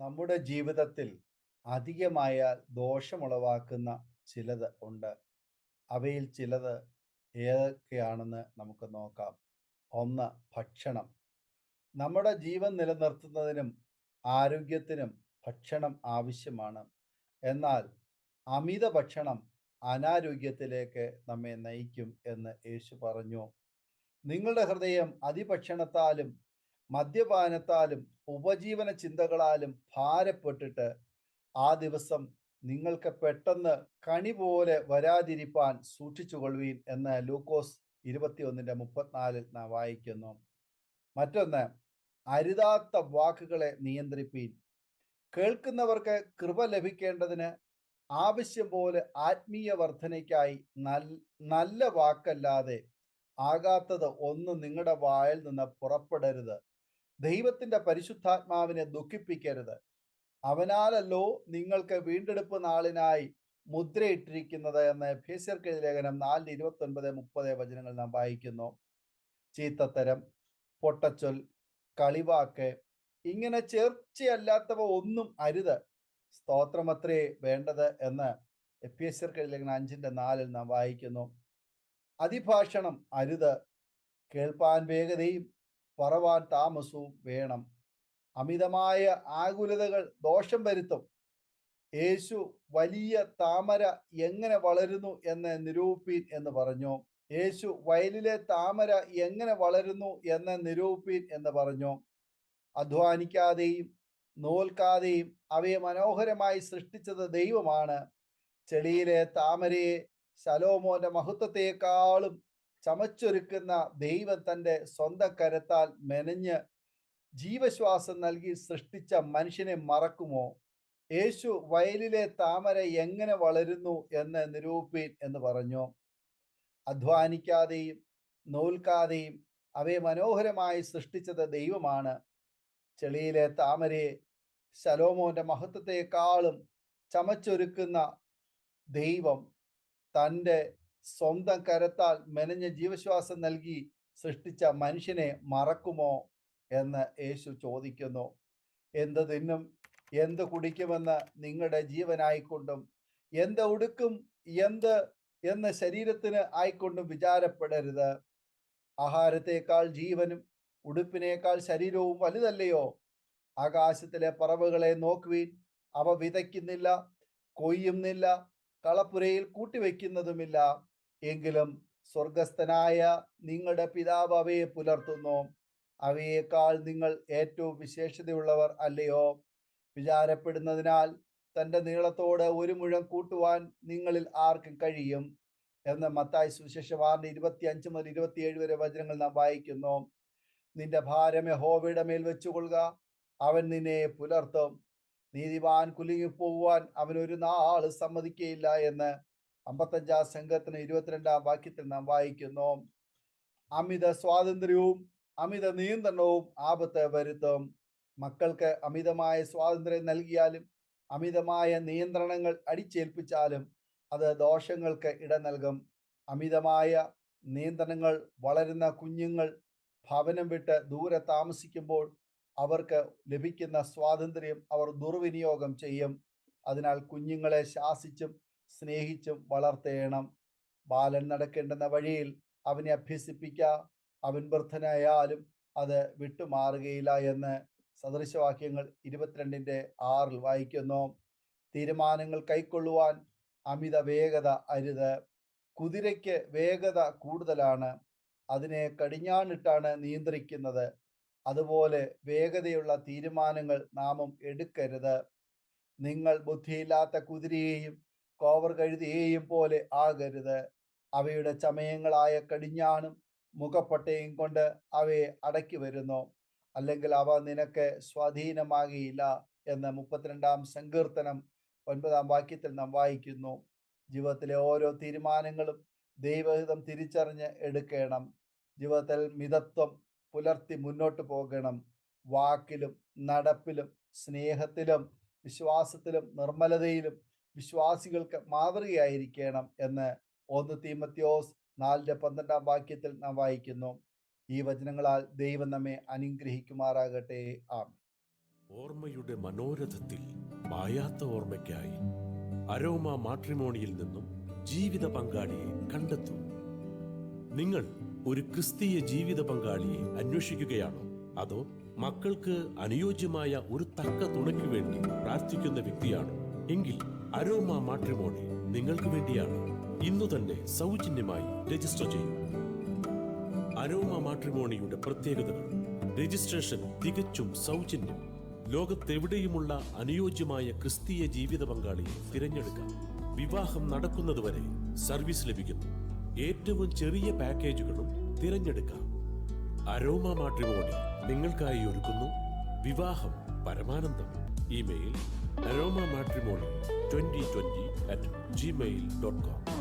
നമ്മുടെ ജീവിതത്തിൽ അധികമായാൽ ദോഷമുളവാക്കുന്ന ചിലത് ഉണ്ട്. അവയിൽ ചിലത് ഏതൊക്കെയാണെന്ന് നമുക്ക് നോക്കാം. ഒന്ന്, ഭക്ഷണം. നമ്മുടെ ജീവൻ നിലനിർത്തുന്നതിനും ആരോഗ്യത്തിനും ഭക്ഷണം ആവശ്യമാണ്. എന്നാൽ അമിത ഭക്ഷണം അനാരോഗ്യത്തിലേക്ക് നമ്മെ നയിക്കും എന്ന് യേശു പറഞ്ഞു. നിങ്ങളുടെ ഹൃദയം അതിഭക്ഷണത്താലും മദ്യപാനത്താലും ഉപജീവന ചിന്തകളാലും ഭാരപ്പെട്ടിട്ട് ആ ദിവസം നിങ്ങൾക്ക് പെട്ടെന്ന് കണി പോലെ വരാതിരിപ്പാൻ സൂക്ഷിച്ചുകൊള്ളുവീൻ എന്ന് ലൂക്കോസ് 21:34 നാം വായിക്കുന്നു. മറ്റൊന്ന്, അരുതാത്ത വാക്കുകളെ നിയന്ത്രിപ്പീൻ. കേൾക്കുന്നവർക്ക് കൃപ ലഭിക്കേണ്ടതിന് ആവശ്യം പോലെ ആത്മീയ വർധനയ്ക്കായി നല്ല വാക്കല്ലാതെ ആകാത്തത് ഒന്നും നിങ്ങളുടെ വായിൽ നിന്ന് പുറപ്പെടരുത്. ദൈവത്തിന്റെ പരിശുദ്ധാത്മാവിനെ ദുഃഖിപ്പിക്കരുത്. അവനാലല്ലോ നിങ്ങൾക്ക് വീണ്ടെടുപ്പ് നാളിനായി മുദ്രയിട്ടിരിക്കുന്നത് എന്ന് എഫേസ്യർക്ക് ലേഖനം 4:29-30 വചനങ്ങൾ നാം വായിക്കുന്നു. ചീത്തത്തരം, പൊട്ടച്ചൊൽ, കളിവാക്ക്, ഇങ്ങനെ ചേർച്ചയല്ലാത്തവ ഒന്നും അരുത്. സ്തോത്രമത്രേ വേണ്ടത് എന്ന് എഫേസ്യർക്ക് ലേഖനം 5:4 നാം വായിക്കുന്നു. അതിഭാഷണം അരുത്. കേൾപ്പാൻ വേഗതയും പറവാൻ താമസവും വേണം. അമിതമായ ആകുലതകൾ ദോഷം വരുത്തും. യേശു വലിയ താമര എങ്ങനെ വളരുന്നു എന്ന് നിരൂപീൻ എന്ന് പറഞ്ഞു. യേശു വയലിലെ താമര എങ്ങനെ വളരുന്നു എന്ന് നിരൂപീൻ എന്ന് പറഞ്ഞു. അധ്വാനിക്കാതെയും നോൽക്കാതെയും അവയെ മനോഹരമായി സൃഷ്ടിച്ചത് ദൈവമാണ്. ചെളിയിലെ താമരയെ ശലോമോന്റെ മഹത്വത്തെക്കാളും ചമച്ചൊരുക്കുന്ന ദൈവം തൻ്റെ സ്വന്തം കരത്താൽ മെനഞ്ഞ് ജീവശ്വാസം നൽകി സൃഷ്ടിച്ച മനുഷ്യനെ മറക്കുമോ? യേശു വയലിലെ താമര എങ്ങനെ വളരുന്നു എന്ന് നിരൂപീൻ എന്ന് പറഞ്ഞു. അധ്വാനിക്കാതെയും നോൽക്കാതെയും അവയെ മനോഹരമായി സൃഷ്ടിച്ചത് ദൈവമാണ്. ചെളിയിലെ താമരയെ ശലോമോന്റെ മഹത്വത്തെക്കാളും ചമച്ചൊരുക്കുന്ന ദൈവം തൻ്റെ സ്വന്തം കരത്താൽ മെനഞ്ഞ ജീവശ്വാസം നൽകി സൃഷ്ടിച്ച മനുഷ്യനെ മറക്കുമോ എന്ന് യേശു ചോദിക്കുന്നു. എന്ത് തിന്നും എന്ത് കുടിക്കുമെന്ന് നിങ്ങളുടെ ജീവനായിക്കൊണ്ടും എന്ത് ഉടുക്കും എന്ത് എന്ന് ശരീരത്തിന് ആയിക്കൊണ്ടും വിചാരപ്പെടരുത്. ആഹാരത്തേക്കാൾ ജീവനും ഉടുപ്പിനേക്കാൾ ശരീരവും വലുതല്ലയോ? ആകാശത്തിലെ പറവകളെ നോക്കുവീൻ. അവ വിതയ്ക്കുന്നില്ല, കൊയ്യുന്നില്ല, കളപ്പുരയിൽ കൂട്ടിവെക്കുന്നതുമില്ല. എങ്കിലും സ്വർഗസ്ഥനായ നിങ്ങളുടെ പിതാവ് അവയെ പുലർത്തുന്നു. അവയേക്കാൾ നിങ്ങൾ ഏറ്റവും വിശേഷതയുള്ളവർ അല്ലയോ? വിചാരപ്പെടുന്നതിനാൽ തൻ്റെ നീളത്തോട് ഒരു മുഴം കൂട്ടുവാൻ നിങ്ങളിൽ ആർക്കും കഴിയും എന്ന് മത്തായി സുവിശേഷം 6:25-27 വരെ വചനങ്ങൾ നാം വായിക്കുന്നു. നിന്റെ ഭാരം യഹോവയുടെ മേൽ വെച്ചുകൊള്ളുക, അവൻ നിന്നെ പുലർത്തും. നീതിമാൻ കുലുങ്ങിപ്പോകുവാൻ അവൻ ഒരു നാൾ സമ്മതിക്കയില്ല എന്ന് 55 സംഘത്തിന് 22 വാക്യത്തിൽ നാം വായിക്കുന്നു. അമിത സ്വാതന്ത്ര്യവും അമിത നിയന്ത്രണവും ആപത്ത് വരുത്തും. മക്കൾക്ക് അമിതമായ സ്വാതന്ത്ര്യം നൽകിയാലും അമിതമായ നിയന്ത്രണങ്ങൾ അടിച്ചേൽപ്പിച്ചാലും അത് ദോഷങ്ങൾക്ക് ഇട നൽകും. അമിതമായ നിയന്ത്രണങ്ങൾ വളരുന്ന കുഞ്ഞുങ്ങൾ ഭവനം വിട്ട് ദൂരെ താമസിക്കുമ്പോൾ അവർക്ക് ലഭിക്കുന്ന സ്വാതന്ത്ര്യം അവർ ദുർവിനിയോഗം ചെയ്യും. അതിനാൽ കുഞ്ഞുങ്ങളെ ശാസിച്ചും സ്നേഹിച്ചും വളർത്തേണം. ബാലൻ നടക്കേണ്ടുന്ന വഴിയിൽ അവനെ അഭ്യസിപ്പിക്കുക, അവൻ വൃദ്ധനായാലും അത് വിട്ടുമാറുകയില്ല എന്ന് സദൃശവാക്യങ്ങൾ 22:6 വായിക്കുന്നു. തീരുമാനങ്ങൾ കൈക്കൊള്ളുവാൻ അമിത വേഗത അരുത്. കുതിരയ്ക്ക് വേഗത കൂടുതലാണ്, അതിനെ കടിഞ്ഞാണിട്ടാണ് നിയന്ത്രിക്കുന്നത്. അതുപോലെ വേഗതയുള്ള തീരുമാനങ്ങൾ നാമും എടുക്കരുത്. നിങ്ങൾ ബുദ്ധിയില്ലാത്ത കുതിരയെയും കോവർ കഴുതിയെയും പോലെ ആകരുത്. അവയുടെ ചമയങ്ങളായ കടിഞ്ഞാണും മുഖപ്പട്ടയും കൊണ്ട് അവയെ അടക്കി വരുന്നു, അല്ലെങ്കിൽ അവ നിനക്ക് സ്വാധീനമാകിയില്ല എന്ന് 32 സങ്കീർത്തനം 9 വാക്യത്തിൽ നാം വായിക്കുന്നു. ജീവിതത്തിലെ ഓരോ തീരുമാനങ്ങളും ദൈവഹിതം തിരിച്ചറിഞ്ഞ് എടുക്കണം. ജീവിതത്തിൽ മിതത്വം പുലർത്തി മുന്നോട്ട് പോകണം. വാക്കിലും നടപ്പിലും സ്നേഹത്തിലും വിശ്വാസത്തിലും നിർമ്മലതയിലും വിശ്വാസികൾക്ക് മാതൃകയായിരിക്കണം എന്ന് 1 തീമോഥെയോസ് 4:12 വാക്യത്തിൽ നാം വായിക്കുന്നു. ഈ വചനങ്ങളാൽ ദൈവം നമ്മെ അനുഗ്രഹിക്കുമാറാകട്ടെ. ആമേൻ. ഓർമ്മയുടെ മനോരഥത്തിൽ മായാത്ത ഓർമ്മയ്ക്കായി അരോമ മാട്രിമോണിയിൽ നിന്നും ജീവിത പങ്കാളിയെ കണ്ടെത്തൂ. നിങ്ങൾ ഒരു ക്രിസ്തീയ ജീവിത പങ്കാളിയെ അന്വേഷിക്കുകയാണോ? അതോ മക്കൾക്ക് അനുയോജ്യമായ ഒരു തക്ക തുണയ്ക്ക് വേണ്ടി പ്രാർത്ഥിക്കുന്ന വ്യക്തിയാണോ? എങ്കിൽ അരോമ മാട്രിമോണി നിങ്ങൾക്ക് വേണ്ടിയാണ്. ഇന്നു തന്നെ സൗജന്യമായി രജിസ്റ്റർ ചെയ്യൂ. അരോമ മാട്രിമോണിയുടെ പ്രത്യേകതകൾ: രജിസ്ട്രേഷൻ തികച്ചും സൗജന്യം. ലോകത്തെവിടെയുമുള്ള അനുയോജ്യമായ ക്രിസ്തീയ ജീവിത പങ്കാളിയെ തിരഞ്ഞെടുക്കാം. വിവാഹം നടക്കുന്നതുവരെ സർവീസ് ലഭിക്കുന്നു. ഏറ്റവും ചെറിയ പാക്കേജുകളും തിരഞ്ഞെടുക്കാം. അരോമ മാട്രിമോണി നിങ്ങൾക്കായി ഒരുക്കുന്നു വിവാഹം പരമാനന്ദം. Email aroma matrimony2020@gmail.com